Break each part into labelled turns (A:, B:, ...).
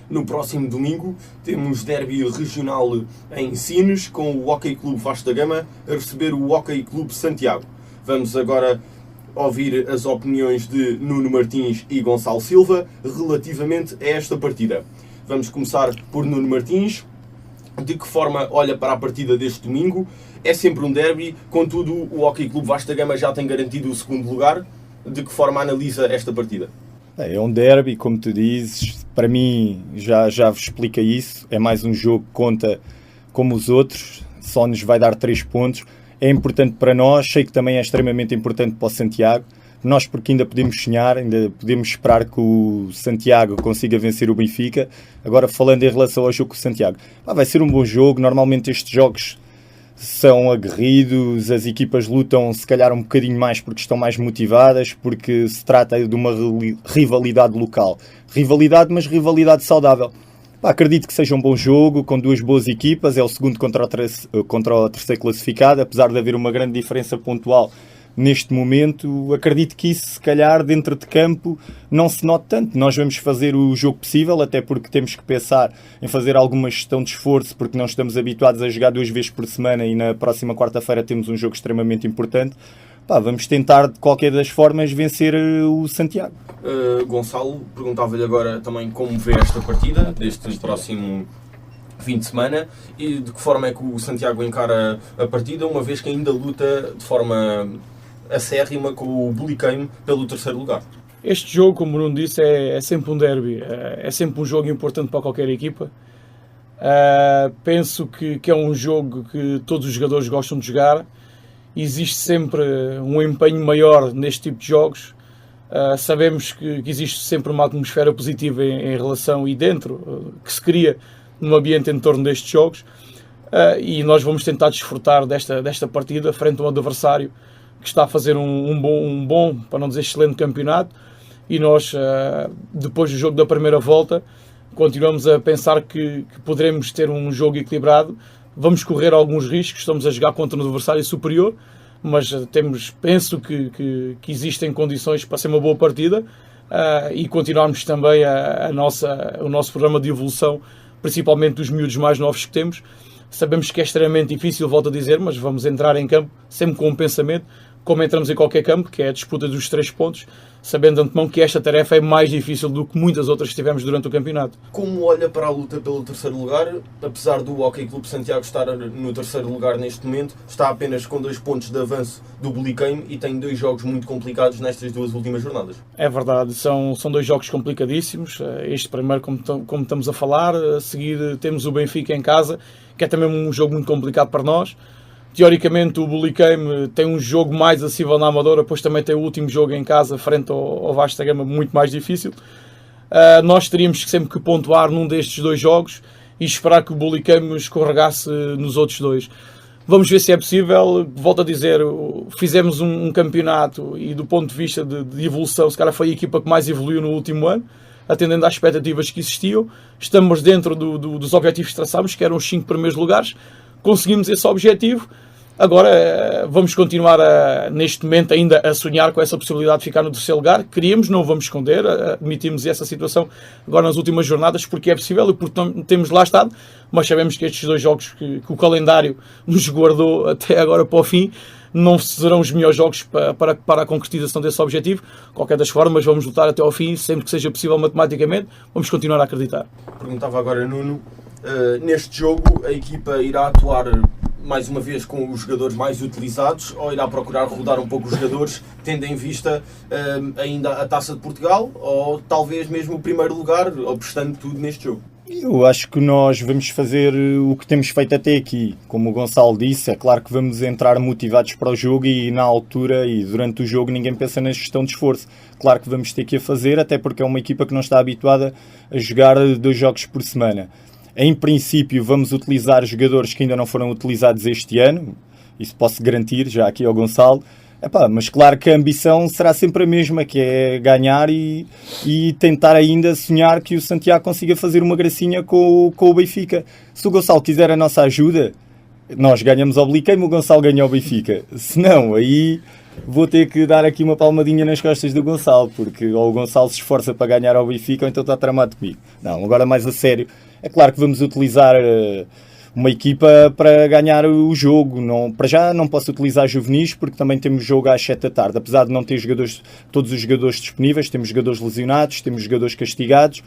A: No próximo domingo temos derby regional em Sines, com o Hockey Clube Vasta Gama a receber o Hockey Clube Santiago. Vamos agora ouvir as opiniões de Nuno Martins e Gonçalo Silva relativamente a esta partida. Vamos começar por Nuno Martins. De que forma olha para a partida deste domingo? É sempre um derby, contudo o Hockey Clube Vasta Gama já tem garantido o segundo lugar. De que forma analisa esta partida?
B: É um derby, como tu dizes, para mim já vos explica isso, é mais um jogo que conta como os outros, só nos vai dar 3 pontos, é importante para nós, sei que também é extremamente importante para o Santiago, nós porque ainda podemos sonhar, ainda podemos esperar que o Santiago consiga vencer o Benfica. Agora falando em relação ao jogo com o Santiago, vai ser um bom jogo, normalmente estes jogos são aguerridos, as equipas lutam se calhar um bocadinho mais porque estão mais motivadas, porque se trata de uma rivalidade local. Rivalidade, mas rivalidade saudável. Acredito que seja um bom jogo, com 2 boas equipas, é o segundo contra o terceiro classificado, apesar de haver uma grande diferença pontual neste momento, acredito que isso, se calhar, dentro de campo, não se note tanto. Nós vamos fazer o jogo possível, até porque temos que pensar em fazer alguma gestão de esforço, porque não estamos habituados a jogar 2 vezes por semana e na próxima quarta-feira temos um jogo extremamente importante. Vamos tentar, de qualquer das formas, vencer o Santiago.
A: Gonçalo, perguntava-lhe agora também como vê esta partida, deste próximo fim de semana, e de que forma é que o Santiago encara a partida, uma vez que ainda luta de forma acérrima com o Bulicame pelo terceiro lugar.
C: Este jogo, como o Bruno disse, é sempre um derby, é sempre um jogo importante para qualquer equipa. Penso que é um jogo que todos os jogadores gostam de jogar. Existe sempre um empenho maior neste tipo de jogos. Sabemos que existe sempre uma atmosfera positiva em relação e dentro, que se cria num ambiente em torno destes jogos. E nós vamos tentar desfrutar desta partida frente a um adversário que está a fazer um bom, para não dizer excelente campeonato, e nós, depois do jogo da primeira volta, continuamos a pensar que poderemos ter um jogo equilibrado. Vamos correr alguns riscos, estamos a jogar contra um adversário superior, mas penso que existem condições para ser uma boa partida, e continuarmos também o nosso programa de evolução, principalmente dos miúdos mais novos que temos. Sabemos que é extremamente difícil, volto a dizer, mas vamos entrar em campo sempre com um pensamento, como entramos em qualquer campo, que é a disputa dos 3 pontos, sabendo de antemão que esta tarefa é mais difícil do que muitas outras que tivemos durante o campeonato.
A: Como olha para a luta pelo terceiro lugar, apesar do Hockey Clube Santiago estar no terceiro lugar neste momento, está apenas com 2 pontos de avanço do Bulicame e tem 2 jogos muito complicados nestas 2 últimas jornadas.
C: É verdade, são 2 jogos complicadíssimos. Este primeiro, como estamos a falar, a seguir temos o Benfica em casa, que é também um jogo muito complicado para nós. Teoricamente o Bulicame tem um jogo mais acessível na Amadora, depois também tem o último jogo em casa frente ao Vasta Gama, muito mais difícil. Nós teríamos sempre que pontuar num destes 2 jogos e esperar que o Bulicame escorregasse nos outros 2. Vamos ver se é possível. Volto a dizer, fizemos um campeonato e do ponto de vista de evolução, se calhar foi a equipa que mais evoluiu no último ano, atendendo às expectativas que existiam. Estamos dentro dos objetivos que traçámos, que eram os 5 primeiros lugares. Conseguimos esse objetivo. Agora vamos continuar neste momento ainda a sonhar com essa possibilidade de ficar no terceiro lugar. Queríamos, não vamos esconder, admitimos essa situação agora nas últimas jornadas, porque é possível e porque temos lá estado, mas sabemos que estes 2 jogos que o calendário nos guardou até agora para o fim não serão os melhores jogos para a concretização desse objetivo. De qualquer das formas, vamos lutar até ao fim, sempre que seja possível matematicamente, vamos continuar a acreditar.
A: Perguntava agora, Nuno, neste jogo a equipa irá atuar mais uma vez com os jogadores mais utilizados ou irá procurar rodar um pouco os jogadores, tendo em vista ainda a Taça de Portugal ou talvez mesmo o primeiro lugar, apostando tudo neste jogo?
B: Eu acho que nós vamos fazer o que temos feito até aqui. Como o Gonçalo disse, é claro que vamos entrar motivados para o jogo e na altura e durante o jogo ninguém pensa na gestão de esforço. Claro que vamos ter que a fazer, até porque é uma equipa que não está habituada a jogar 2 jogos por semana. Em princípio vamos utilizar jogadores que ainda não foram utilizados este ano, isso posso garantir já aqui ao Gonçalo. Mas claro que a ambição será sempre a mesma, que é ganhar e tentar ainda sonhar que o Santiago consiga fazer uma gracinha com o Benfica. Se o Gonçalo quiser a nossa ajuda, nós ganhamos ao Bulicame, o Gonçalo ganha ao Benfica. Se não, aí vou ter que dar aqui uma palmadinha nas costas do Gonçalo, porque ou o Gonçalo se esforça para ganhar ao Benfica ou então está tramado comigo. Não, agora mais a sério, é claro que vamos utilizar uma equipa para ganhar o jogo. Não, para já não posso utilizar juvenis porque também temos jogo às 7 da tarde, apesar de não ter todos os jogadores disponíveis, temos jogadores lesionados, temos jogadores castigados.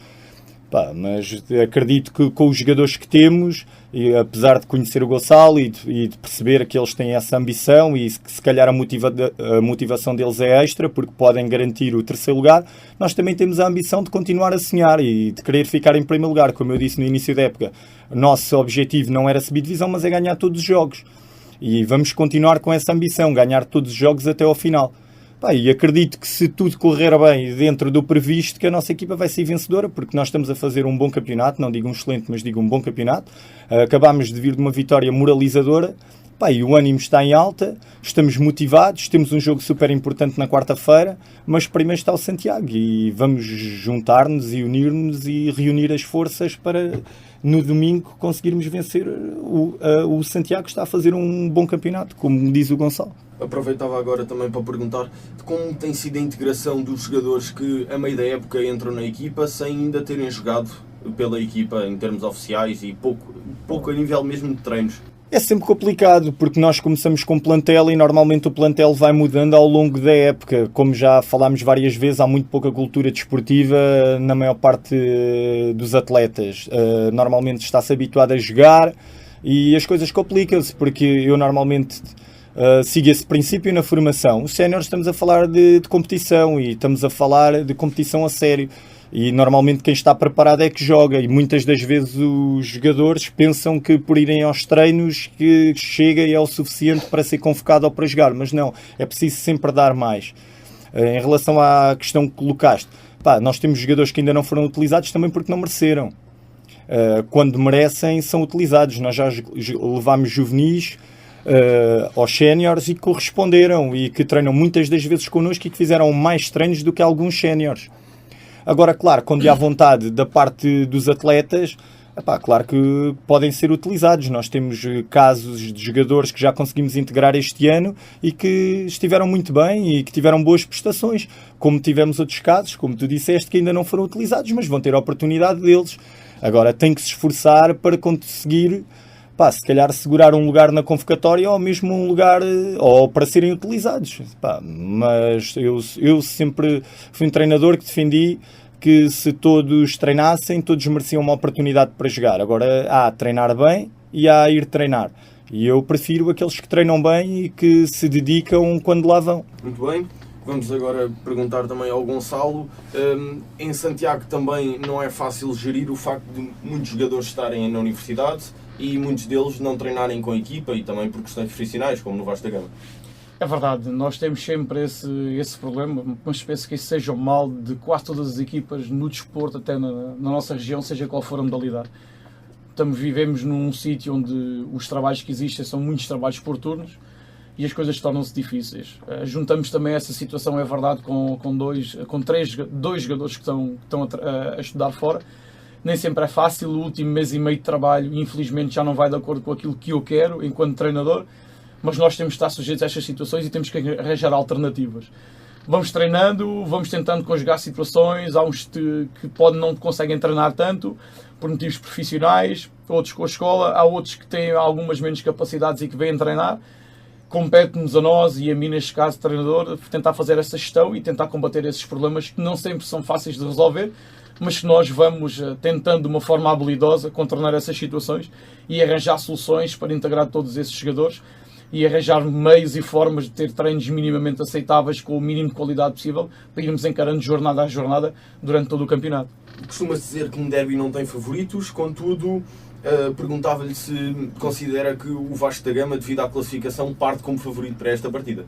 B: Mas acredito que com os jogadores que temos, e apesar de conhecer o Gonçalo e de perceber que eles têm essa ambição e que se calhar a motivação deles é extra, porque podem garantir o terceiro lugar, nós também temos a ambição de continuar a sonhar e de querer ficar em primeiro lugar. Como eu disse no início da época, o nosso objetivo não era subir divisão, mas é ganhar todos os jogos. E vamos continuar com essa ambição, ganhar todos os jogos até ao final. E acredito que se tudo correr bem dentro do previsto, que a nossa equipa vai ser vencedora, porque nós estamos a fazer um bom campeonato, não digo um excelente, mas digo um bom campeonato. Acabámos de vir de uma vitória moralizadora, e o ânimo está em alta, estamos motivados, temos um jogo super importante na quarta-feira, mas primeiro está o Santiago e vamos juntar-nos e unir-nos e reunir as forças para no domingo conseguirmos vencer o Santiago, que está a fazer um bom campeonato, como diz o Gonçalo.
A: Aproveitava agora também para perguntar de como tem sido a integração dos jogadores que a meio da época entram na equipa sem ainda terem jogado pela equipa em termos oficiais e pouco a nível mesmo de treinos.
B: É sempre complicado, porque nós começamos com plantel e normalmente o plantel vai mudando ao longo da época. Como já falámos várias vezes, há muito pouca cultura desportiva na maior parte dos atletas. Normalmente está-se habituado a jogar e as coisas complicam-se, porque eu normalmente sigo esse princípio na formação. Os séniores estamos a falar de competição e estamos a falar de competição a sério. E normalmente quem está preparado é que joga e muitas das vezes os jogadores pensam que por irem aos treinos que chega e é o suficiente para ser convocado ou para jogar, mas não, é preciso sempre dar mais. Em relação à questão que colocaste, nós temos jogadores que ainda não foram utilizados também porque não mereceram. Quando merecem são utilizados. Nós já levámos juvenis aos séniores e que corresponderam e que treinam muitas das vezes connosco e que fizeram mais treinos do que alguns séniores. Agora, claro, quando há vontade da parte dos atletas, claro que podem ser utilizados. Nós temos casos de jogadores que já conseguimos integrar este ano e que estiveram muito bem e que tiveram boas prestações. Como tivemos outros casos, como tu disseste, que ainda não foram utilizados, mas vão ter a oportunidade deles. Agora, tem que se esforçar para conseguir, se calhar, segurar um lugar na convocatória ou mesmo um lugar ou para serem utilizados. Mas eu sempre fui um treinador que defendi que se todos treinassem, todos mereciam uma oportunidade para jogar. Agora há treinar bem e há ir treinar. E eu prefiro aqueles que treinam bem e que se dedicam quando lá vão.
A: Muito bem. Vamos agora perguntar também ao Gonçalo. Em Santiago também não é fácil gerir o facto de muitos jogadores estarem na universidade e muitos deles não treinarem com a equipa e também por questões profissionais, como no Vasta Gama.
C: É verdade, nós temos sempre esse problema, mas penso que isso seja o mal de quase todas as equipas no desporto, até na nossa região, seja qual for a modalidade. Vivemos num sítio onde os trabalhos que existem são muitos trabalhos por turnos e as coisas tornam-se difíceis. Juntamos também essa situação, é verdade, com dois jogadores que estão a estudar fora. Nem sempre é fácil, o último mês e meio de trabalho, infelizmente, já não vai de acordo com aquilo que eu quero enquanto treinador, mas nós temos de estar sujeitos a estas situações e temos que arranjar alternativas. Vamos treinando, vamos tentando conjugar situações, há uns que não conseguem treinar tanto, por motivos profissionais, outros com a escola, há outros que têm algumas menos capacidades e que vêm treinar. Compete-nos a nós e a mim, neste caso, treinador, tentar fazer essa gestão e tentar combater esses problemas que não sempre são fáceis de resolver, mas que nós vamos tentando de uma forma habilidosa contornar essas situações e arranjar soluções para integrar todos esses jogadores e arranjar meios e formas de ter treinos minimamente aceitáveis com o mínimo de qualidade possível para irmos encarando jornada a jornada durante todo o campeonato.
A: Costuma-se dizer que um derby não tem favoritos, contudo, perguntava-lhe se considera que o Vasco da Gama, devido à classificação, parte como favorito para esta partida.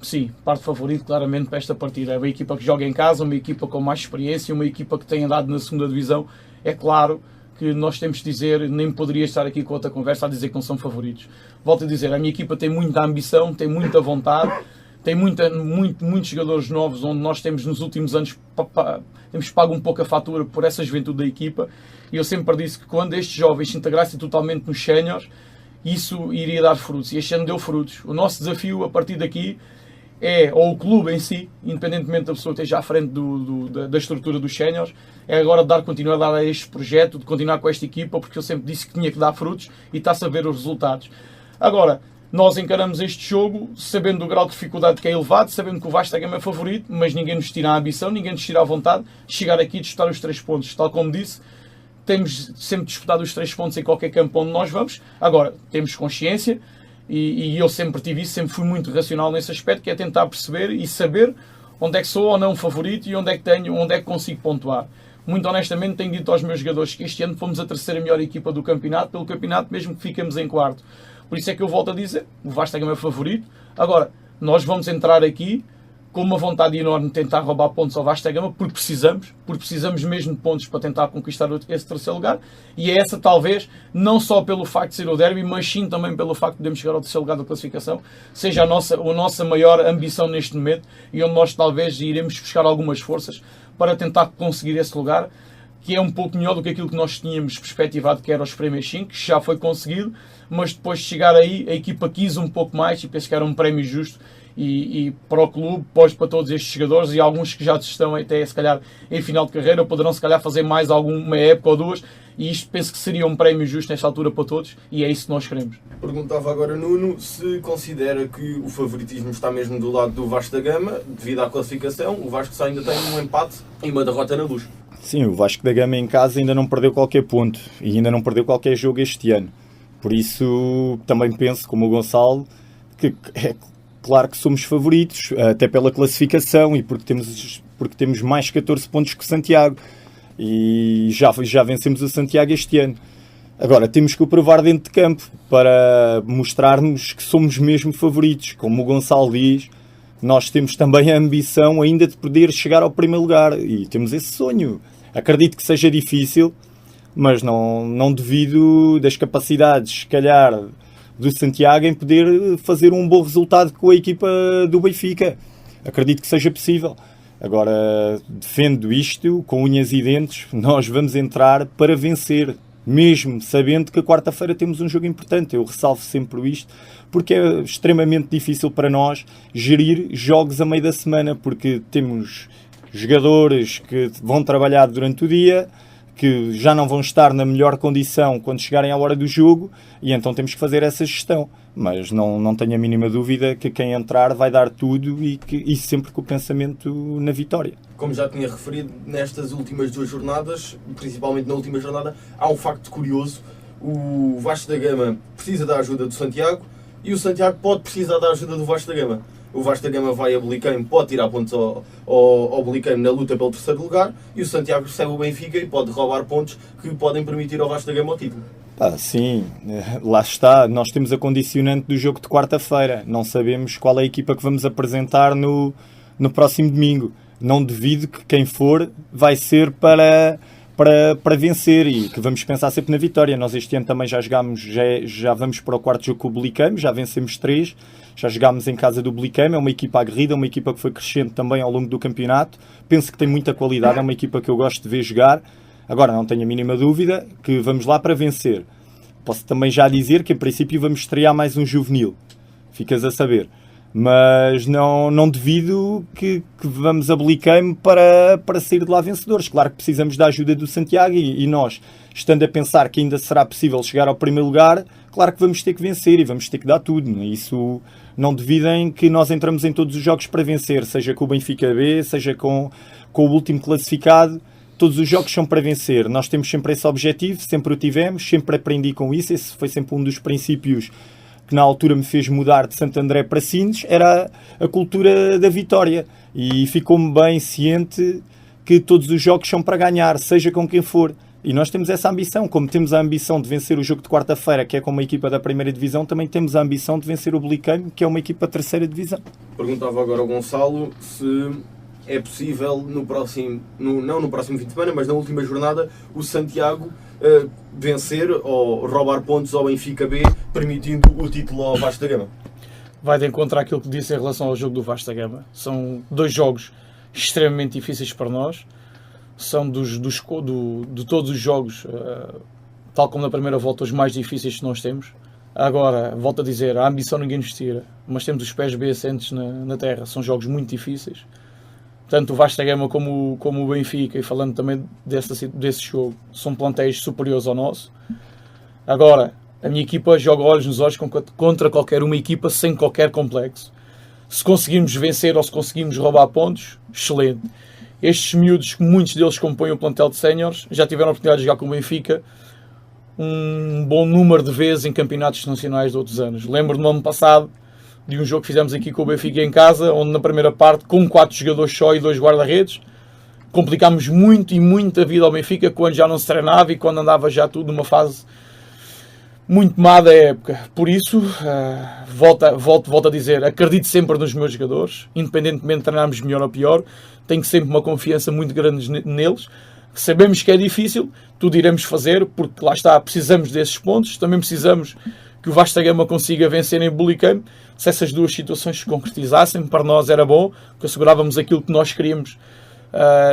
C: Sim, parte favorito claramente para esta partida. É uma equipa que joga em casa, uma equipa com mais experiência, uma equipa que tem andado na segunda divisão. É claro que nós temos de dizer, nem poderia estar aqui com outra conversa a dizer que não são favoritos. Volto a dizer, a minha equipa tem muita ambição, tem muita vontade, tem muitos jogadores novos, onde nós temos nos últimos anos temos pago um pouco a fatura por essa juventude da equipa, e eu sempre disse que quando estes jovens se integrassem totalmente nos séniores, isso iria dar frutos, e este ano deu frutos. O nosso desafio a partir daqui é, ou o clube em si, independentemente da pessoa esteja à frente da estrutura dos séniores, é agora de dar continuidade a este projeto, de continuar com esta equipa, porque eu sempre disse que tinha que dar frutos e está-se a ver os resultados. Agora, nós encaramos este jogo sabendo do grau de dificuldade que é elevado, sabendo que o Vasco da Gama é favorito, mas ninguém nos tira a ambição, ninguém nos tira a vontade de chegar aqui e disputar os 3 pontos. Tal como disse, temos sempre disputado os 3 pontos em qualquer campo onde nós vamos. Agora, temos consciência, e eu sempre tive isso, sempre fui muito racional nesse aspecto, que é tentar perceber e saber onde é que sou ou não favorito e onde é que consigo pontuar. Muito honestamente tenho dito aos meus jogadores que este ano fomos a terceira melhor equipa do campeonato, pelo campeonato mesmo que ficamos em quarto. Por isso é que eu volto a dizer, o Vasco da Gama é favorito. Agora, nós vamos entrar aqui com uma vontade enorme de tentar roubar pontos ao Vasco da Gama, porque precisamos mesmo de pontos para tentar conquistar esse terceiro lugar, e é essa talvez, não só pelo facto de ser o derby, mas sim também pelo facto de podermos chegar ao terceiro lugar da classificação, seja a nossa maior ambição neste momento, e onde nós talvez iremos buscar algumas forças para tentar conseguir esse lugar, que é um pouco melhor do que aquilo que nós tínhamos perspectivado, que era os prémios 5, que já foi conseguido, mas depois de chegar aí, a equipa quis um pouco mais, e penso que era um prémio justo, e para o clube, para todos estes jogadores, e alguns que já estão até se calhar em final de carreira, poderão se calhar fazer mais alguma época ou duas, e isto penso que seria um prémio justo nesta altura para todos, e é isso que nós queremos.
A: Perguntava agora Nuno se considera que o favoritismo está mesmo do lado do Vasco da Gama, devido à classificação. O Vasco só ainda tem um empate e uma derrota na Luz.
B: Sim, o Vasco da Gama em casa ainda não perdeu qualquer ponto e ainda não perdeu qualquer jogo este ano. Por isso também penso, como o Gonçalo, que é claro que somos favoritos, até pela classificação e porque temos mais 14 pontos que o Santiago. E já vencemos o Santiago este ano. Agora, temos que o provar dentro de campo para mostrarmos que somos mesmo favoritos. Como o Gonçalo diz, nós temos também a ambição ainda de poder chegar ao primeiro lugar. E temos esse sonho. Acredito que seja difícil, mas não duvido das capacidades, se calhar, do Santiago em poder fazer um bom resultado com a equipa do Benfica. Acredito que seja possível. Agora, defendo isto com unhas e dentes, nós vamos entrar para vencer, mesmo sabendo que a quarta-feira temos um jogo importante. Eu ressalvo sempre isto, porque é extremamente difícil para nós gerir jogos a meio da semana, porque temos jogadores que vão trabalhar durante o dia, que já não vão estar na melhor condição quando chegarem à hora do jogo, e então temos que fazer essa gestão. Mas não tenho a mínima dúvida que quem entrar vai dar tudo e sempre com o pensamento na vitória.
A: Como já tinha referido, nestas últimas 2 jornadas, principalmente na última jornada, há um facto curioso. O Vasco da Gama precisa da ajuda do Santiago e o Santiago pode precisar da ajuda do Vasco da Gama. O Vasco da Gama vai a Belicame, pode tirar pontos ao Belicame na luta pelo terceiro lugar, e o Santiago recebe o Benfica e pode roubar pontos que podem permitir ao Vasco da Gama o título.
B: Sim, lá está. Nós temos a condicionante do jogo de quarta-feira. Não sabemos qual é a equipa que vamos apresentar no próximo domingo. Não duvido que quem for vai ser para vencer e que vamos pensar sempre na vitória. Nós este ano também já jogámos, já vamos para o quarto jogo com o Belicame, já vencemos 3, já jogámos em casa do Belicame. É uma equipa aguerrida, uma equipa que foi crescendo também ao longo do campeonato. Penso que tem muita qualidade, é uma equipa que eu gosto de ver jogar. Agora, não tenho a mínima dúvida que vamos lá para vencer. Posso também já dizer que, em princípio, vamos estrear mais um juvenil. Ficas a saber. Mas não duvido que vamos a Belicame para sair de lá vencedores. Claro que precisamos da ajuda do Santiago e nós, estando a pensar que ainda será possível chegar ao primeiro lugar, claro que vamos ter que vencer e vamos ter que dar tudo. Isso, não duvidem que nós entramos em todos os jogos para vencer, seja com o Benfica B, seja com o último classificado. Todos os jogos são para vencer. Nós temos sempre esse objetivo, sempre o tivemos, sempre aprendi com isso. Esse foi sempre um dos princípios que na altura me fez mudar de Santo André para Sines, era a cultura da vitória. E ficou-me bem ciente que todos os jogos são para ganhar, seja com quem for. E nós temos essa ambição. Como temos a ambição de vencer o jogo de quarta-feira, que é com uma equipa da primeira divisão, também temos a ambição de vencer o Belicame, que é uma equipa da terceira divisão. Perguntava
A: agora ao Gonçalo se é possível não no próximo fim de semana, mas na última jornada, o Santiago vencer ou roubar pontos ao Benfica B, permitindo o título ao Vasco da Gama.
C: Vai de encontro àquilo que disse em relação ao jogo do Vasco da Gama. São 2 jogos extremamente difíceis para nós. São de todos os jogos, tal como na primeira volta, os mais difíceis que nós temos. Agora, volto a dizer, a ambição ninguém nos tira, mas temos os pés bem assentes na terra. São jogos muito difíceis. Tanto o Vasta Gama como o Benfica, e falando também desse jogo, são plantéis superiores ao nosso. Agora, a minha equipa joga olhos nos olhos contra qualquer uma equipa sem qualquer complexo. Se conseguirmos vencer ou se conseguirmos roubar pontos, excelente. Estes miúdos, muitos deles compõem o plantel de séniores, já tiveram a oportunidade de jogar com o Benfica um bom número de vezes em campeonatos nacionais de outros anos. Lembro no ano passado de um jogo que fizemos aqui com o Benfica em casa, onde na primeira parte, com 4 jogadores só e 2 guarda-redes, complicámos muito e muito a vida ao Benfica quando já não se treinava e quando andava já tudo numa fase muito má da época. Por isso, volto a dizer, acredito sempre nos meus jogadores, independentemente de treinarmos melhor ou pior, tenho sempre uma confiança muito grande neles. Sabemos que é difícil, tudo iremos fazer, porque lá está, precisamos desses pontos, também precisamos que o Vasta Gama consiga vencer em Bulicame. Se essas duas situações se concretizassem, para nós era bom, porque assegurávamos aquilo que nós queríamos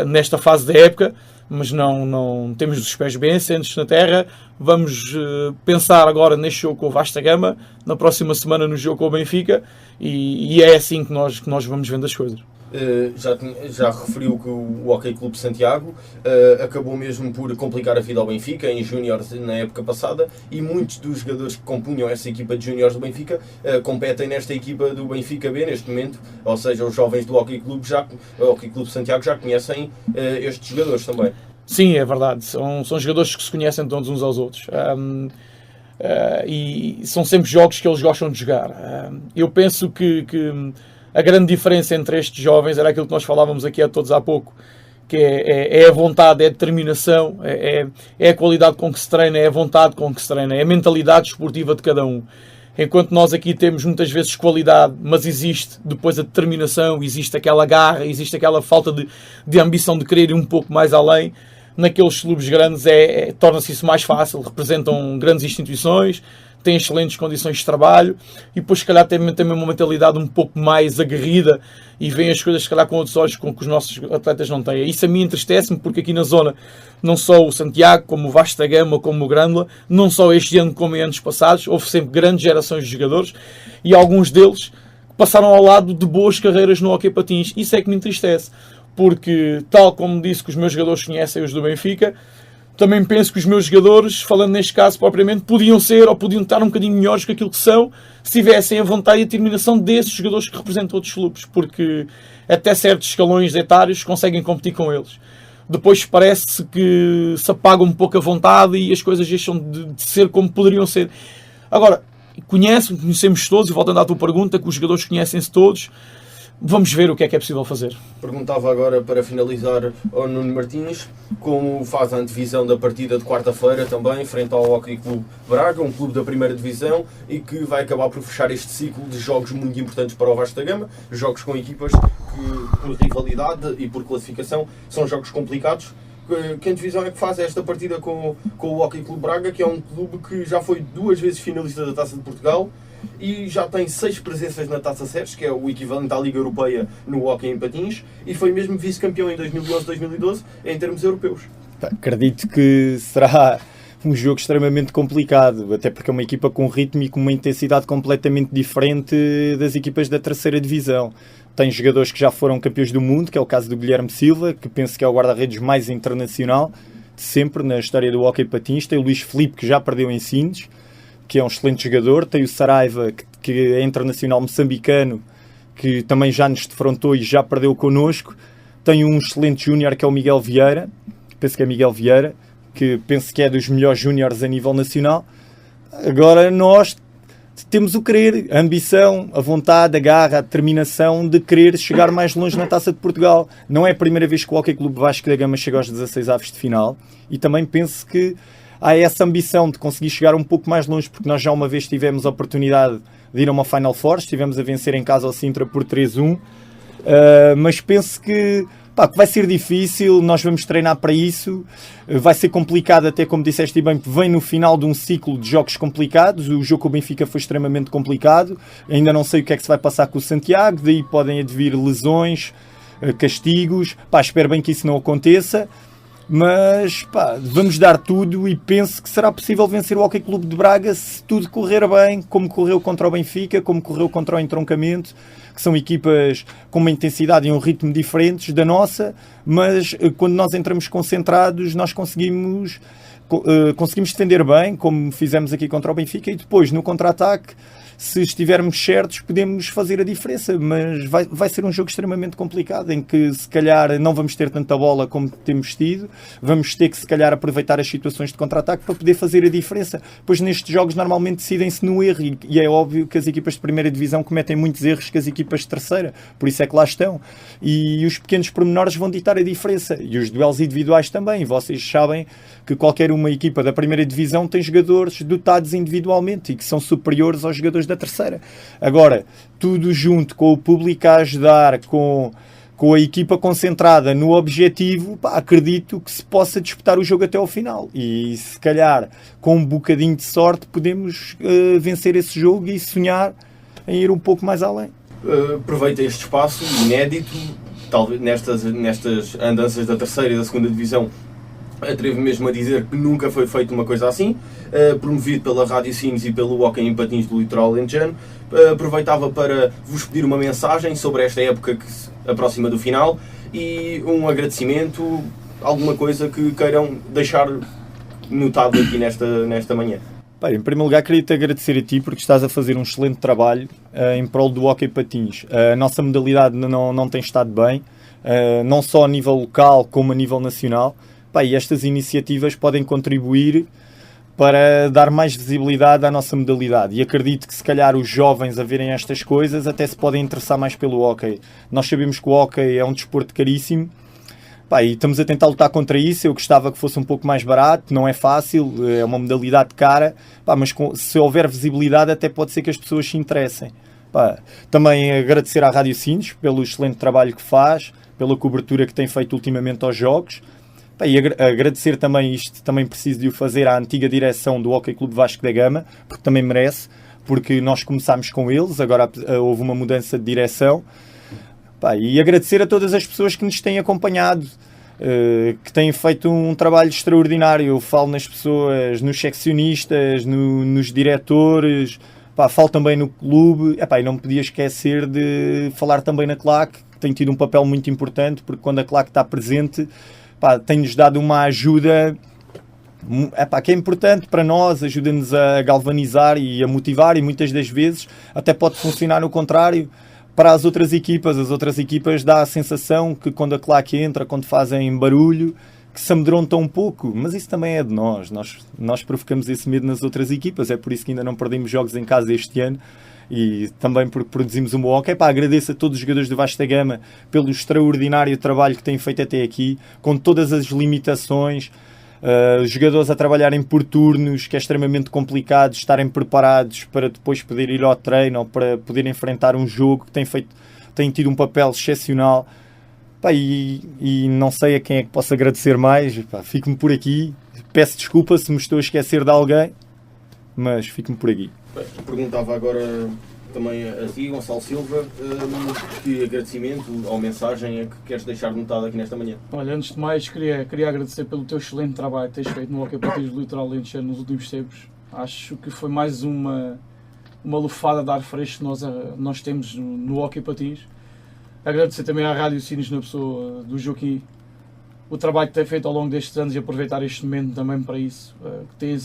C: nesta fase da época, mas não temos os pés bem assentes na terra. Vamos pensar agora neste jogo com o Vasta Gama, na próxima semana no jogo com o Benfica, e é assim que nós vamos vendo as coisas.
A: Já referiu que o Hockey Clube Santiago acabou mesmo por complicar a vida ao Benfica em júniores na época passada, e muitos dos jogadores que compunham essa equipa de júniores do Benfica competem nesta equipa do Benfica B neste momento, ou seja, os jovens do Hockey Clube Santiago já conhecem estes jogadores também.
C: Sim, é verdade, são jogadores que se conhecem todos uns aos outros. E são sempre jogos que eles gostam de jogar. Eu penso que a grande diferença entre estes jovens era aquilo que nós falávamos aqui a todos há pouco, que é a vontade, é a determinação, é a qualidade com que se treina, é a vontade com que se treina, é a mentalidade esportiva de cada um. Enquanto nós aqui temos muitas vezes qualidade, mas existe depois a determinação, existe aquela garra, existe aquela falta de ambição de querer ir um pouco mais além. Naqueles clubes grandes torna-se isso mais fácil, representam grandes instituições, têm excelentes condições de trabalho e depois se calhar têm uma mentalidade um pouco mais aguerrida e veem as coisas se calhar com outros olhos com que os nossos atletas não têm. Isso a mim entristece-me, porque aqui na zona, não só o Santiago, como o Vasta Gama, como o Grândola, não só este ano como em anos passados, houve sempre grandes gerações de jogadores e alguns deles passaram ao lado de boas carreiras no hockey patins. Isso é que me entristece, porque tal como disse que os meus jogadores conhecem os do Benfica, também penso que os meus jogadores, falando neste caso propriamente, podiam ser ou podiam estar um bocadinho melhores que aquilo que são, se tivessem a vontade e a determinação desses jogadores que representam outros clubes, porque até certos escalões etários conseguem competir com eles. Depois parece que se apaga um pouco a vontade e as coisas deixam de ser como poderiam ser. Agora, conhecemos todos, e voltando à tua pergunta, que os jogadores conhecem-se todos. Vamos ver o que é possível fazer.
A: Perguntava agora, para finalizar, ao Nuno Martins, como faz a antevisão da partida de quarta-feira também, frente ao Hockey Clube Braga, um clube da primeira divisão, e que vai acabar por fechar este ciclo de jogos muito importantes para o Vasta Gama, jogos com equipas que, por rivalidade e por classificação, são jogos complicados. Que antevisão é que faz esta partida com o Hockey Clube Braga, que é um clube que já foi 2 vezes finalista da Taça de Portugal e já tem 6 presenças na Taça Seres, que é o equivalente à Liga Europeia no hóquei em patins, e foi mesmo vice-campeão em 2011-2012 em termos europeus.
B: Acredito que será um jogo extremamente complicado, até porque é uma equipa com ritmo e com uma intensidade completamente diferente das equipas da terceira divisão. Tem jogadores que já foram campeões do mundo, que é o caso do Guilherme Silva, que penso que é o guarda-redes mais internacional de sempre na história do hóquei patins. Tem o Luís Filipe, que já perdeu em Sines, que é um excelente jogador. Tem o Saraiva, que é internacional moçambicano, que também já nos defrontou e já perdeu connosco. Tem um excelente júnior, que é o Miguel Vieira, penso que é Miguel Vieira, que penso que é dos melhores júniores a nível nacional. Agora nós temos o querer, a ambição, a vontade, a garra, a determinação de querer chegar mais longe na Taça de Portugal. Não é a primeira vez que o Hockey Clube Vasco da Gama chega aos 16 avos de final, e também penso que há essa ambição de conseguir chegar um pouco mais longe, porque nós já uma vez tivemos a oportunidade de ir a uma Final Four, estivemos a vencer em casa ao Sintra por 3-1, mas penso que vai ser difícil, nós vamos treinar para isso, vai ser complicado, até como disseste bem, vem no final de um ciclo de jogos complicados. O jogo com o Benfica foi extremamente complicado, ainda não sei o que é que se vai passar com o Santiago, daí podem advir lesões, castigos, espero bem que isso não aconteça. Mas pá, vamos dar tudo e penso que será possível vencer o Hockey Clube de Braga se tudo correr bem, como correu contra o Benfica, como correu contra o Entroncamento, que são equipas com uma intensidade e um ritmo diferentes da nossa, mas quando nós entramos concentrados nós conseguimos defender bem, como fizemos aqui contra o Benfica, e depois no contra-ataque, se estivermos certos, podemos fazer a diferença, mas vai ser um jogo extremamente complicado, em que se calhar não vamos ter tanta bola como temos tido, vamos ter que se calhar aproveitar as situações de contra-ataque para poder fazer a diferença, pois nestes jogos normalmente decidem-se no erro, e é óbvio que as equipas de primeira divisão cometem muitos erros que as equipas de terceira, por isso é que lá estão, e os pequenos pormenores vão ditar a diferença, e os duelos individuais também. Vocês sabem que qualquer uma equipa da primeira divisão tem jogadores dotados individualmente e que são superiores aos jogadores da terceira. Agora, tudo junto com o público a ajudar, com a equipa concentrada no objetivo, pá, acredito que se possa disputar o jogo até ao final. E se calhar, com um bocadinho de sorte, podemos vencer esse jogo e sonhar em ir um pouco mais além.
A: Aproveita este espaço inédito, talvez nestas andanças da terceira e da segunda divisão. Atrevo mesmo a dizer que nunca foi feita uma coisa assim, promovido pela Rádio Sines e pelo Hockey em Patins do Litoral Alentejano. Aproveitava para vos pedir uma mensagem sobre esta época que se aproxima do final e um agradecimento, alguma coisa que queiram deixar notado aqui nesta manhã.
B: Bem, em primeiro lugar, queria-te agradecer a ti porque estás a fazer um excelente trabalho em prol do Hockey Patins. A nossa modalidade não tem estado bem, não só a nível local como a nível nacional. E estas iniciativas podem contribuir para dar mais visibilidade à nossa modalidade. E acredito que se calhar os jovens a verem estas coisas até se podem interessar mais pelo hóquei. Nós sabemos que o hóquei é um desporto caríssimo, e estamos a tentar lutar contra isso. Eu gostava que fosse um pouco mais barato, não é fácil, é uma modalidade cara, mas se houver visibilidade até pode ser que as pessoas se interessem. Também agradecer à Rádio Sines pelo excelente trabalho que faz, pela cobertura que tem feito ultimamente aos jogos. E agradecer também, isto também preciso de o fazer, à antiga direção do Hockey Clube Vasco da Gama, porque também merece, porque nós começámos com eles, agora houve uma mudança de direção. E agradecer a todas as pessoas que nos têm acompanhado, que têm feito um trabalho extraordinário. Eu falo nas pessoas, nos seccionistas, nos diretores, falo também no clube, e não me podia esquecer de falar também na CLAC, que tem tido um papel muito importante, porque quando a CLAC está presente, tem-nos dado uma ajuda que é importante para nós, ajuda-nos a galvanizar e a motivar, e muitas das vezes até pode funcionar no contrário para as outras equipas. As outras equipas dá a sensação que quando a claque entra, quando fazem barulho, que se amedrontam um pouco, mas isso também é de nós provocamos esse medo nas outras equipas, é por isso que ainda não perdemos jogos em casa este ano. E também porque produzimos um bom hóquei. Agradeço a todos os jogadores do Vasco da Gama pelo extraordinário trabalho que têm feito até aqui, com todas as limitações, os jogadores a trabalharem por turnos, que é extremamente complicado, estarem preparados para depois poder ir ao treino ou para poder enfrentar um jogo, que têm tido um papel excepcional. E não sei a quem é que posso agradecer mais. Fico-me por aqui, peço desculpa se me estou a esquecer de alguém, mas fico-me por aqui.
A: Perguntava agora também a ti, Gonçalo Silva, que agradecimento ou mensagem é que queres deixar notado aqui nesta manhã?
C: Olha, antes de mais, queria agradecer pelo teu excelente trabalho que tens feito no Hockey Patins do Litoral Alentejano nos últimos tempos. Acho que foi mais uma lufada de ar fresco que nós temos no Hockey Patins. Agradecer também à Rádio Sines, na pessoa do Joaquim, o trabalho que tem feito ao longo destes anos, e aproveitar este momento também para isso, que tem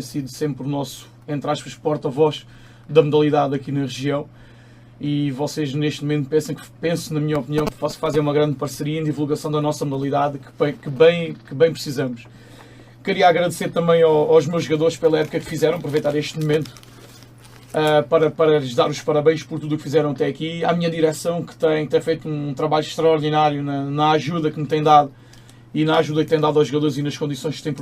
C: sido sempre o nosso, entre aspas, porta-voz da modalidade aqui na região. E vocês neste momento penso, na minha opinião, que fazem uma grande parceria em divulgação da nossa modalidade, que bem precisamos. Queria agradecer também aos meus jogadores pela época que fizeram, aproveitar este momento para lhes dar os parabéns por tudo o que fizeram até aqui. À minha direção, que tem feito um trabalho extraordinário na ajuda que me tem dado, e na ajuda que tem dado aos jogadores e nas condições que tem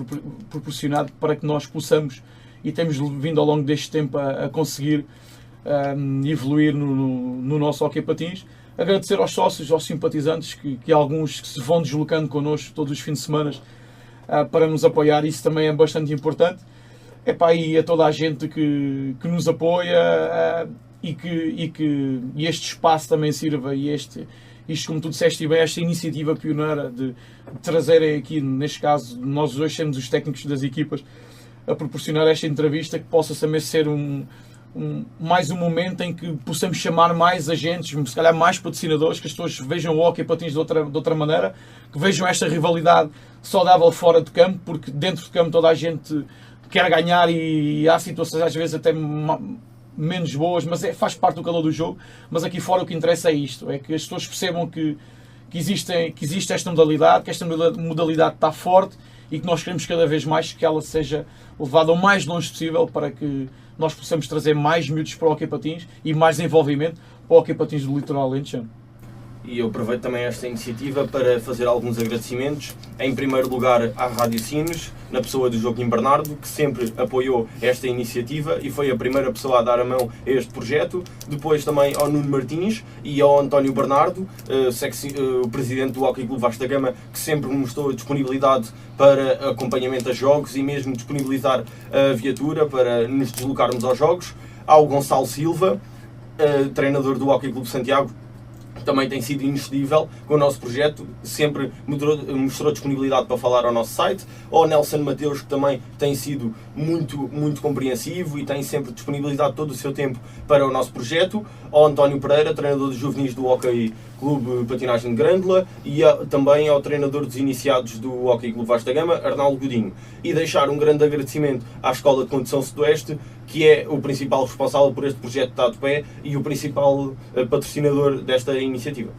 C: proporcionado para que nós possamos, e temos vindo ao longo deste tempo a conseguir evoluir no nosso Hockey Patins. Agradecer aos sócios, aos simpatizantes, que alguns que se vão deslocando connosco todos os fins de semana para nos apoiar, isso também é bastante importante. E a toda a gente que nos apoia, e este espaço também sirva, e isto, como tu disseste bem, esta iniciativa pioneira de trazerem aqui, neste caso, nós dois sermos os técnicos das equipas, a proporcionar esta entrevista, que possa também ser mais um momento em que possamos chamar mais agentes, se calhar mais patrocinadores, que as pessoas vejam o hóquei patins de outra maneira, que vejam esta rivalidade saudável fora de campo, porque dentro de campo toda a gente quer ganhar e há situações às vezes até menos boas, mas faz parte do calor do jogo. Mas aqui fora o que interessa é isto, é que as pessoas percebam que existe esta modalidade, que esta modalidade está forte e que nós queremos cada vez mais que ela seja levada o mais longe possível, para que nós possamos trazer mais miúdos para o hóquei patins e mais envolvimento para o hóquei patins do litoral alentejano.
A: E eu aproveito também esta iniciativa para fazer alguns agradecimentos. Em primeiro lugar, à Rádio Sines, na pessoa do Joaquim Bernardo, que sempre apoiou esta iniciativa e foi a primeira pessoa a dar a mão a este projeto. Depois também ao Nuno Martins e ao António Bernardo, o presidente do Hóquei Clube Vasta Gama, que sempre mostrou disponibilidade para acompanhamento a jogos e mesmo disponibilizar a viatura para nos deslocarmos aos jogos. Ao Gonçalo Silva, treinador do Hóquei Clube Santiago, também tem sido inexcedível com o nosso projeto, sempre mostrou disponibilidade para falar ao nosso site. Ao Nelson Mateus, que também tem sido muito compreensivo e tem sempre disponibilizado todo o seu tempo para o nosso projeto. Ao António Pereira, treinador dos juvenis do Hóquei Clube Patinagem de Grândola, e também ao treinador dos iniciados do Hóquei Clube Vasta Gama, Arnaldo Godinho. E deixar um grande agradecimento à Escola de Condução Sudoeste, que é o principal responsável por este projeto que está de pé e o principal patrocinador desta iniciativa.